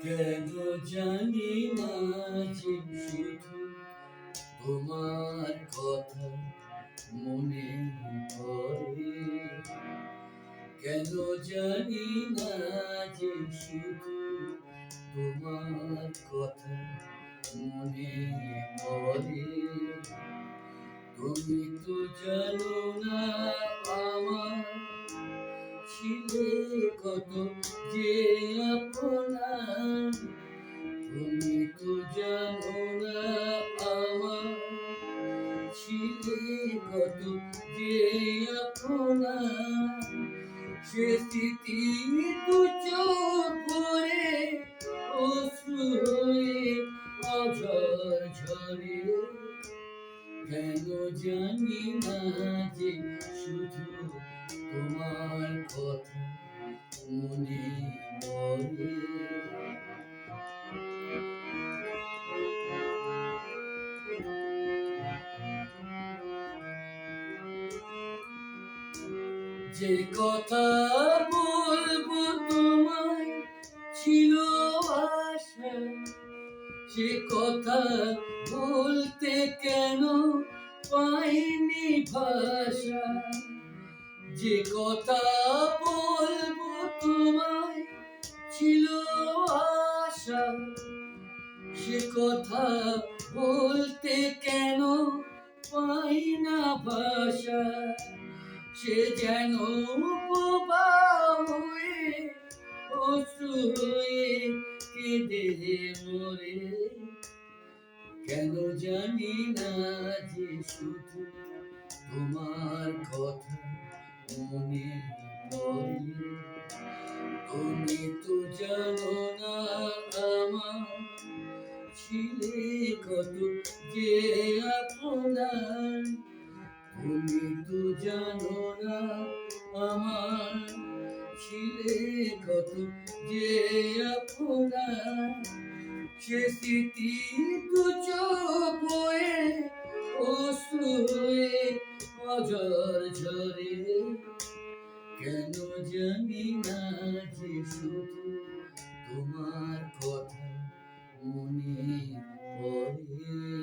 কেন জানি না যে শুধু তোমার কথা মনে পড়ে। কেন জানি না যে শুধু তোমার কথা মনে পড়ে। তুমি তো জানো না আমার ছিলে কত যে আপনার। তুমি তো জানো না আমার ছিলে কত যে আপনার। সে স্মৃতি দু চোখ ভরে অশ্রু হয়ে অঝর ঝরে। কেন জানি না যে শুধু তোমার কথা মনে পড়ে। যে কথা বলবো তোমায় ছিল আশা, সে কথা বলতে কেন পাইনি ভাষা। যে কথা বলবো তোমায় ছিল আশা, সে কথা বলতে কেন পাই না ভাষা। সে যেন প্রবাহ হয়ে অশ্রু হয়ে কেঁদে মরে। কেন জানি না যে শুধু তোমার কথা মনে পড়ে। তুমি তো জানো না আমার ছিলে কত যে আপনার। তুমি তো জানো না আমার ছিলে কত যে আপনার। সে স্মৃতি দু চোখ হয়ে অশ্রু হয়ে অঝর ঝরে। কেন জানি না যে শুধু তোমার কথা মনে পড়ে।